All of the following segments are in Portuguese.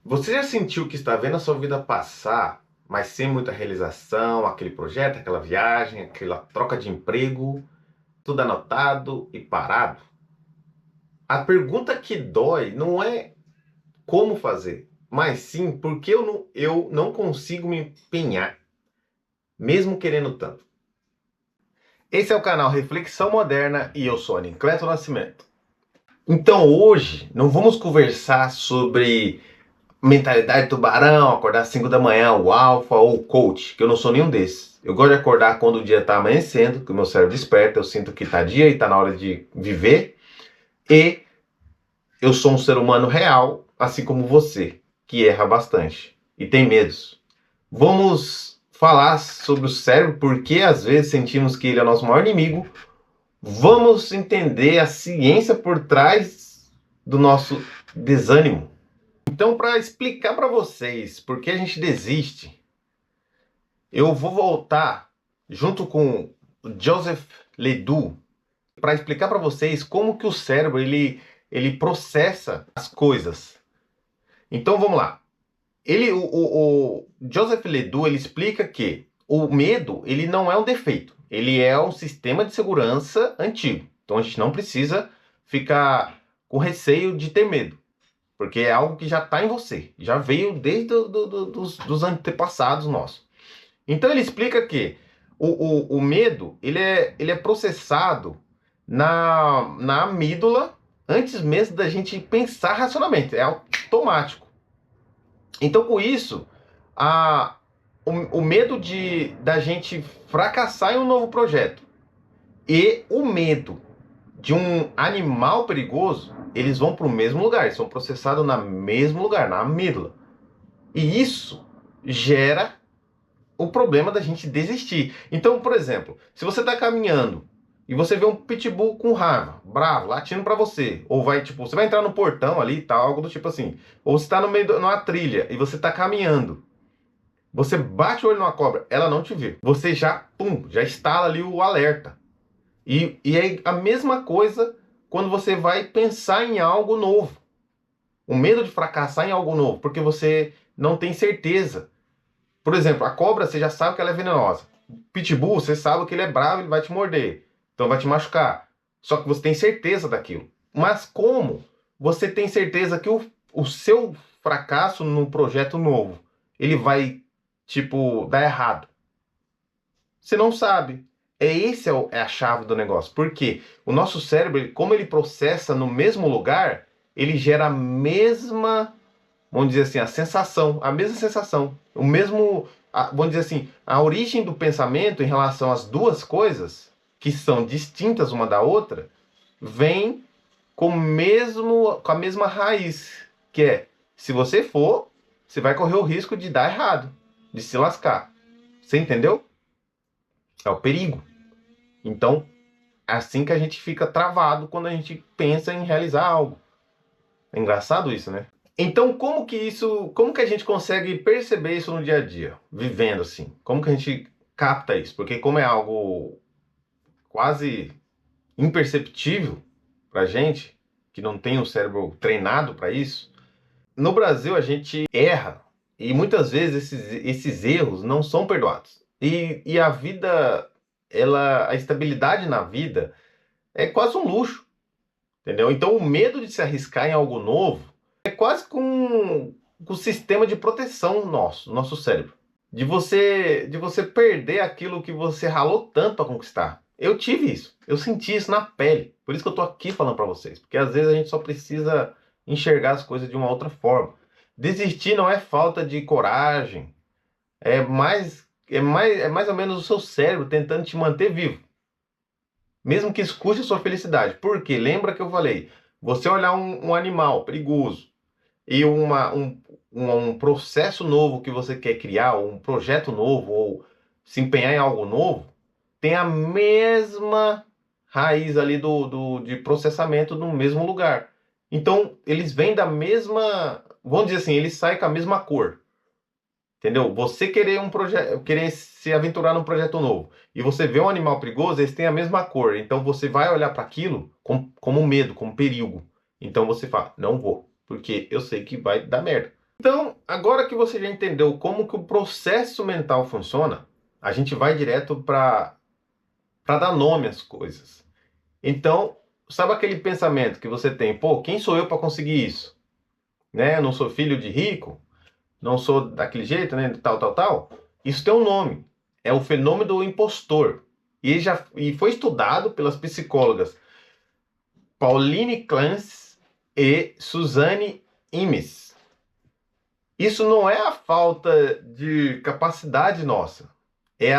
Você já sentiu que está vendo a sua vida passar, mas sem muita realização, aquele projeto, aquela viagem, aquela troca de emprego, tudo anotado e parado? A pergunta que dói não é como fazer, mas sim porque eu não consigo me empenhar, mesmo querendo tanto. Esse é o canal Reflexão Moderna e eu sou Aniceto Nascimento. Então hoje não vamos conversar sobre mentalidade tubarão, acordar às 5 da manhã, o alfa ou o coach, que eu não sou nenhum desses. Eu gosto de acordar quando o dia está amanhecendo, que o meu cérebro desperta, eu sinto que está dia e está na hora de viver. E eu sou um ser humano real, assim como você, que erra bastante e tem medos. Vamos falar sobre o cérebro, porque às vezes sentimos que ele é o nosso maior inimigo. Vamos entender a ciência por trás do nosso desânimo. Então, para explicar para vocês por que a gente desiste, eu vou voltar junto com o Joseph Ledoux para explicar para vocês como que o cérebro ele processa as coisas. Então, vamos lá. O Joseph Ledoux ele explica que o medo ele não é um defeito, ele é um sistema de segurança antigo. Então, a gente não precisa ficar com receio de ter medo. Porque é algo que já está em você, já veio desde dos antepassados nossos. Então ele explica que o medo ele é processado na amígdala antes mesmo da gente pensar racionalmente, é automático. Então com isso, o medo da gente fracassar em um novo projeto e o medo de um animal perigoso, eles vão para o mesmo lugar, eles são processados no mesmo lugar, na amígdala. E isso gera o problema da gente desistir. Então, por exemplo, se você está caminhando e você vê um pitbull com raiva, bravo, latindo para você, ou vai, tipo, você vai entrar no portão ali e tal, algo do tipo assim, ou você está no meio de uma trilha e você está caminhando, você bate o olho numa cobra, ela não te vê, você já, pum, já instala ali o alerta. E é a mesma coisa quando você vai pensar em algo novo. O medo de fracassar em algo novo, porque você não tem certeza. Por exemplo, a cobra você já sabe que ela é venenosa. O pitbull você sabe que ele é bravo, ele vai te morder. Então vai te machucar. Só que você tem certeza daquilo. Mas como você tem certeza que o seu fracasso no projeto novo, ele vai, tipo, dar errado? Você não sabe. É a chave do negócio. Porque o nosso cérebro, como ele processa no mesmo lugar, ele gera a mesma, vamos dizer assim, a mesma sensação. Vamos dizer assim, a origem do pensamento em relação às duas coisas, que são distintas uma da outra, vem com a mesma raiz. Que é, se você for, você vai correr o risco de dar errado, de se lascar. Você entendeu? É o perigo. Então, é assim que a gente fica travado quando a gente pensa em realizar algo. É engraçado isso, né? Então, como que a gente consegue perceber isso no dia a dia, vivendo assim? Como que a gente capta isso? Porque como é algo quase imperceptível pra gente, que não tem o cérebro treinado para isso, no Brasil a gente erra e muitas vezes esses erros não são perdoados. E a vida, a estabilidade na vida é quase um luxo, entendeu? Então o medo de se arriscar em algo novo é quase com o sistema de proteção nosso cérebro. De você perder aquilo que você ralou tanto para conquistar. Eu tive isso, eu senti isso na pele. Por isso que eu tô aqui falando para vocês, porque às vezes a gente só precisa enxergar as coisas de uma outra forma. Desistir não é falta de coragem, é mais ou menos o seu cérebro tentando te manter vivo. Mesmo que isso custe a sua felicidade. Porque lembra que eu falei, você olhar um animal perigoso e um processo novo que você quer criar, ou um projeto novo, ou se empenhar em algo novo, tem a mesma raiz ali de processamento no mesmo lugar. Então, eles vêm da mesma, vamos dizer assim, eles saem com a mesma cor. Entendeu? Você querer querer se aventurar num projeto novo e você vê um animal perigoso, eles têm a mesma cor. Então você vai olhar para aquilo como medo, como perigo. Então você fala, não vou, porque eu sei que vai dar merda. Então, agora que você já entendeu como que o processo mental funciona, a gente vai direto para dar nome às coisas. Então, sabe aquele pensamento que você tem, pô, quem sou eu para conseguir isso? Né? Eu não sou filho de rico, não sou daquele jeito, né? Tal, tal, tal. Isso tem um nome. É o fenômeno do impostor. E foi estudado pelas psicólogas Pauline Clance e Suzanne Imes. Isso não é a falta de capacidade nossa. É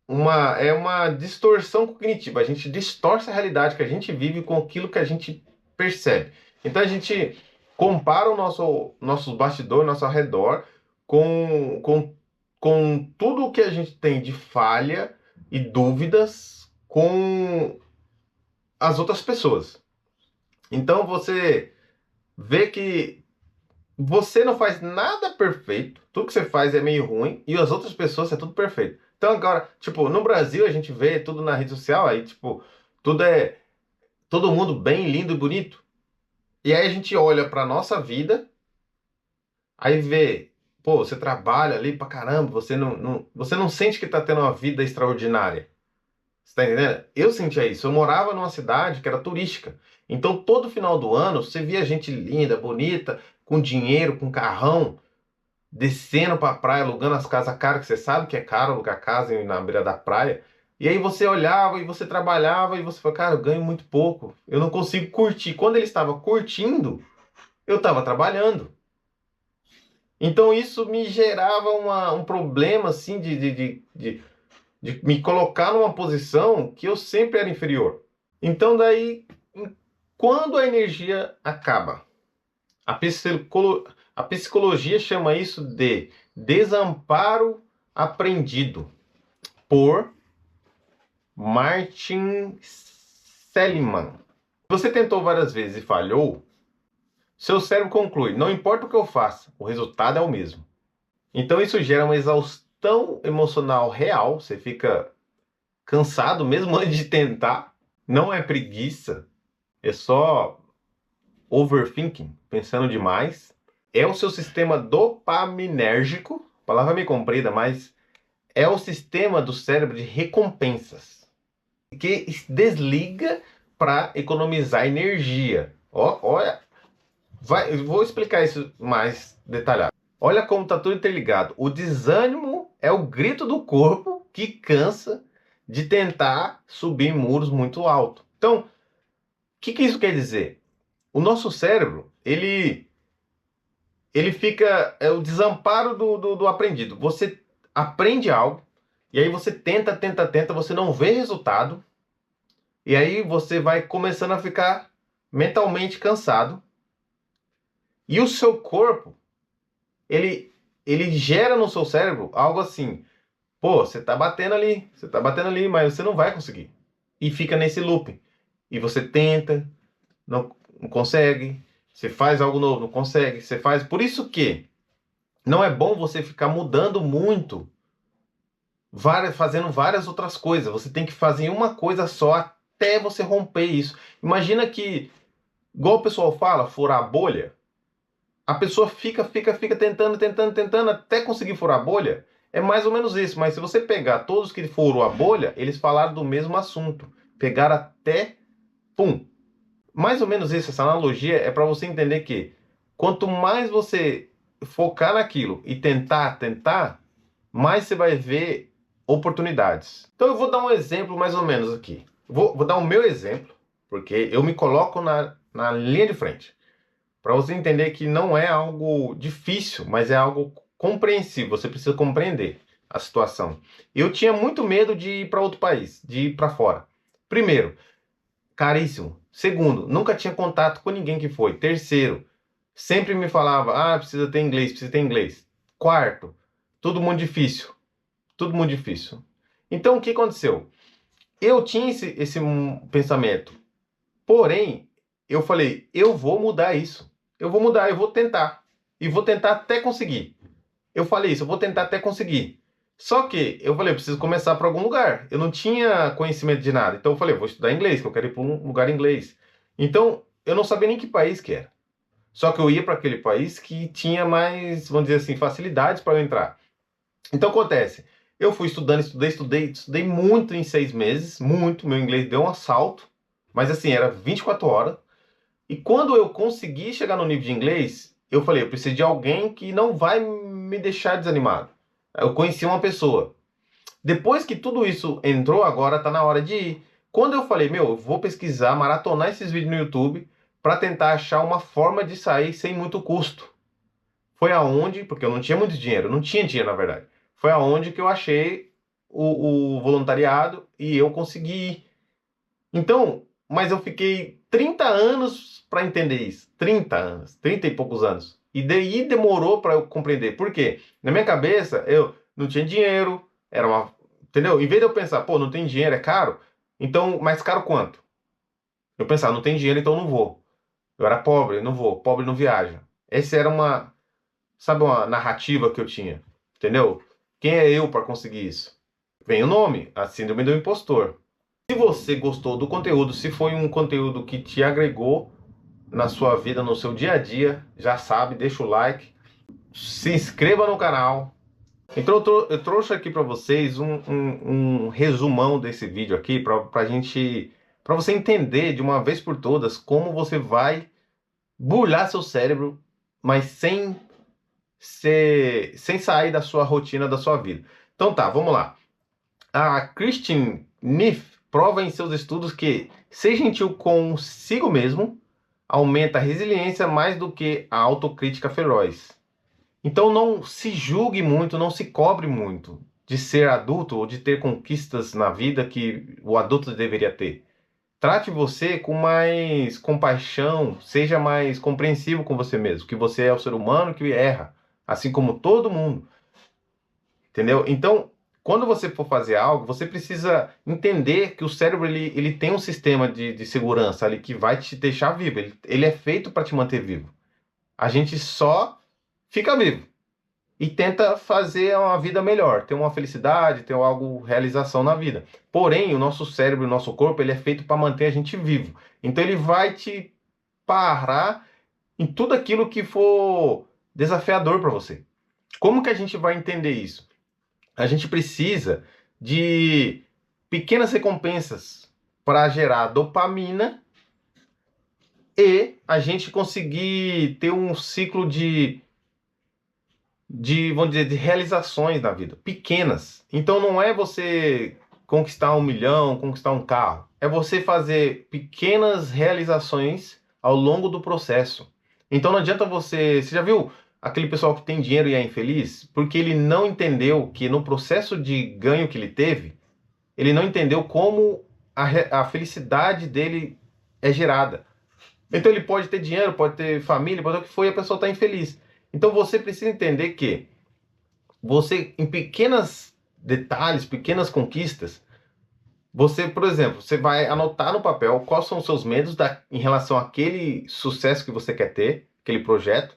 uma distorção cognitiva. A gente distorce a realidade que a gente vive com aquilo que a gente percebe. Então a gente compara o nosso bastidor, nosso redor, com tudo o que a gente tem de falha e dúvidas com as outras pessoas. Então você vê que você não faz nada perfeito, tudo que você faz é meio ruim, e as outras pessoas é tudo perfeito. Então agora, tipo, no Brasil a gente vê tudo na rede social, aí tipo, tudo é todo mundo bem, lindo e bonito. E aí a gente olha pra nossa vida, aí vê, pô, você trabalha ali pra caramba, você não sente que tá tendo uma vida extraordinária. Você tá entendendo? Eu sentia isso. Eu morava numa cidade que era turística. Então, todo final do ano, você via gente linda, bonita, com dinheiro, com carrão, descendo pra praia, alugando as casas caras, que você sabe que é caro alugar casa na beira da praia. E aí você olhava e você trabalhava e você falava, cara, eu ganho muito pouco. Eu não consigo curtir. Quando ele estava curtindo, eu estava trabalhando. Então, isso me gerava um problema, assim, de me colocar numa posição que eu sempre era inferior. Então, daí, quando a energia acaba, a psicologia chama isso de desamparo aprendido, por Martin Seligman. Você tentou várias vezes e falhou, seu cérebro conclui, não importa o que eu faça, o resultado é o mesmo. Então isso gera uma exaustão emocional real, você fica cansado mesmo antes de tentar. Não é preguiça, é só overthinking, pensando demais. É o seu sistema dopaminérgico, palavra meio comprida, mas é o sistema do cérebro de recompensas que desliga para economizar energia. Olha, eu vou explicar isso mais detalhado. Olha como está tudo interligado. O desânimo é o grito do corpo que cansa de tentar subir muros muito alto. Então, o que isso quer dizer? O nosso cérebro, ele fica, é o desamparo do aprendido. Você aprende algo, e aí você tenta, você não vê resultado, e aí você vai começando a ficar mentalmente cansado, e o seu corpo, ele gera no seu cérebro algo assim, pô, você tá batendo ali, mas você não vai conseguir. E fica nesse loop. E você tenta, não consegue, você faz algo novo, não consegue, você faz. Por isso que não é bom você ficar mudando muito, fazendo várias outras coisas. Você tem que fazer uma coisa só até você romper isso. Imagina que, igual o pessoal fala, furar a bolha. A pessoa fica tentando até conseguir furar a bolha. É mais ou menos isso. Mas se você pegar todos que furou a bolha, eles falaram do mesmo assunto. Pegaram até, pum. Mais ou menos isso. Essa analogia é para você entender que quanto mais você focar naquilo e tentar, mais você vai ver oportunidades. Então eu vou dar um exemplo mais ou menos aqui. Vou dar o meu exemplo, porque eu me coloco na linha de frente. Para você entender que não é algo difícil, mas é algo compreensível. Você precisa compreender a situação. Eu tinha muito medo de ir para outro país, de ir para fora. Primeiro, caríssimo. Segundo, nunca tinha contato com ninguém que foi. Terceiro, sempre me falava, precisa ter inglês, precisa ter inglês. Quarto, tudo muito difícil. Tudo muito difícil. Então, o que aconteceu? Eu tinha esse pensamento. Porém, eu falei, eu vou mudar isso. Eu vou mudar, eu vou tentar. E vou tentar até conseguir. Eu falei isso, eu vou tentar até conseguir. Só que eu falei, eu preciso começar por algum lugar. Eu não tinha conhecimento de nada. Então eu falei, eu vou estudar inglês, que eu quero ir para um lugar em inglês. Então, eu não sabia nem que país que era. Só que eu ia para aquele país que tinha mais, vamos dizer assim, facilidades para eu entrar. Então acontece, eu fui estudando, estudei muito em 6 meses, muito, meu inglês deu um assalto, mas assim, era 24 horas. E quando eu consegui chegar no nível de inglês, eu falei, eu preciso de alguém que não vai me deixar desanimado. Eu conheci uma pessoa. Depois que tudo isso entrou, agora tá na hora de ir. Quando eu falei, meu, eu vou pesquisar, maratonar esses vídeos no YouTube para tentar achar uma forma de sair sem muito custo. Foi aonde, porque eu não tinha muito dinheiro, não tinha dinheiro na verdade. Foi aonde que eu achei o voluntariado e eu consegui ir. Então, mas eu fiquei 30 anos para entender isso. 30 anos, 30 e poucos anos. E daí demorou para eu compreender. Por quê? Na minha cabeça, eu não tinha dinheiro, era uma. Entendeu? Em vez de eu pensar, pô, não tem dinheiro, é caro. Então, mais caro quanto? Eu pensava, não tem dinheiro, então não vou. Eu era pobre, não vou. Pobre não viaja. Essa era uma, sabe, uma narrativa que eu tinha. Entendeu? Quem é eu para conseguir isso? Vem o nome, a síndrome do impostor. Se você gostou do conteúdo, se foi um conteúdo que te agregou na sua vida, no seu dia a dia, já sabe, deixa o like, se inscreva no canal. Então eu trouxe aqui para vocês um resumão desse vídeo aqui para você entender de uma vez por todas como você vai burlar seu cérebro, mas sem sair da sua rotina, da sua vida. Então tá, vamos lá. A Christine Neff prova em seus estudos que ser gentil consigo mesmo aumenta a resiliência mais do que a autocrítica feroz. Então não se julgue muito, não se cobre muito de ser adulto ou de ter conquistas na vida que o adulto deveria ter. Trate você com mais compaixão, seja mais compreensivo com você mesmo, que você é o ser humano que erra, assim como todo mundo. Entendeu? Então, quando você for fazer algo, você precisa entender que o cérebro ele tem um sistema de segurança ali que vai te deixar vivo. Ele é feito para te manter vivo. A gente só fica vivo e tenta fazer uma vida melhor, ter uma felicidade, ter algo, realização na vida. Porém, o nosso cérebro, o nosso corpo, ele é feito para manter a gente vivo. Então, ele vai te parar em tudo aquilo que for desafiador para você. Como que a gente vai entender isso? A gente precisa de pequenas recompensas para gerar dopamina e a gente conseguir ter um ciclo vamos dizer, de realizações na vida, pequenas. Então não é você conquistar 1 milhão, conquistar um carro. É você fazer pequenas realizações ao longo do processo. Então não adianta você já viu aquele pessoal que tem dinheiro e é infeliz? Porque ele não entendeu que no processo de ganho que ele teve, ele não entendeu como a felicidade dele é gerada. Então ele pode ter dinheiro, pode ter família, pode ter o que for, e a pessoa está infeliz. Então você precisa entender que você, em pequenos detalhes, pequenas conquistas, você, por exemplo, você vai anotar no papel quais são os seus medos em relação àquele sucesso que você quer ter, aquele projeto.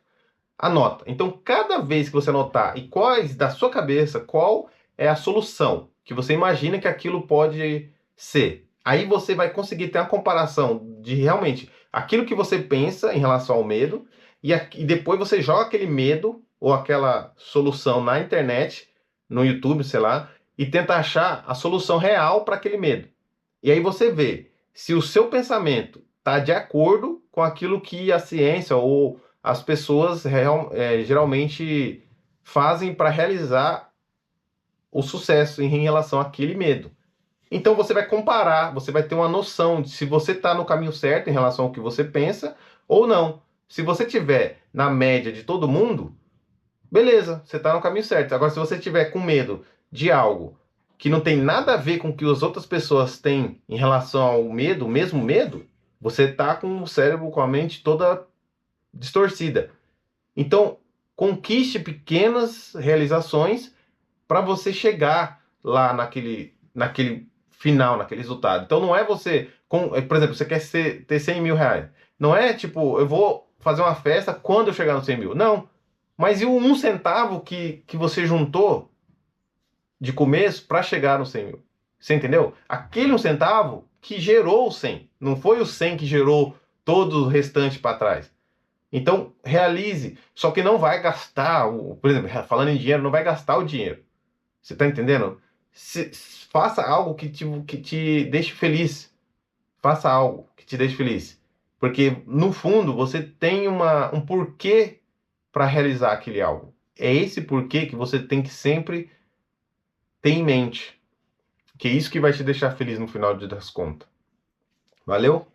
Anota. Então, cada vez que você anotar e quais da sua cabeça, qual é a solução que você imagina que aquilo pode ser. Aí você vai conseguir ter uma comparação de realmente aquilo que você pensa em relação ao medo e depois você joga aquele medo ou aquela solução na internet, no YouTube, sei lá, e tenta achar a solução real para aquele medo. E aí você vê se o seu pensamento está de acordo com aquilo que a ciência ou as pessoas geralmente fazem para realizar o sucesso em relação àquele medo. Então você vai comparar, você vai ter uma noção de se você está no caminho certo em relação ao que você pensa ou não. Se você tiver na média de todo mundo, beleza, você está no caminho certo. Agora, se você tiver com medo de algo que não tem nada a ver com o que as outras pessoas têm em relação ao medo, o mesmo medo, você está com o cérebro, com a mente toda distorcida. Então, conquiste pequenas realizações para você chegar lá naquele final, naquele resultado. Então, não é você, por exemplo, você quer ter 100 mil reais. Não é tipo, eu vou fazer uma festa quando eu chegar no 100 mil. Não. Mas e o 1 centavo que você juntou de começo para chegar no 100 mil? Você entendeu? Aquele 1 centavo que gerou o 100. Não foi o 100 que gerou todo o restante para trás. Então, realize. Só que não vai gastar, por exemplo, falando em dinheiro, não vai gastar o dinheiro. Você tá entendendo? Faça algo que te deixe feliz. Faça algo que te deixe feliz. Porque, no fundo, você tem um porquê para realizar aquele algo. É esse porquê que você tem que sempre ter em mente. Que é isso que vai te deixar feliz no final das contas. Valeu?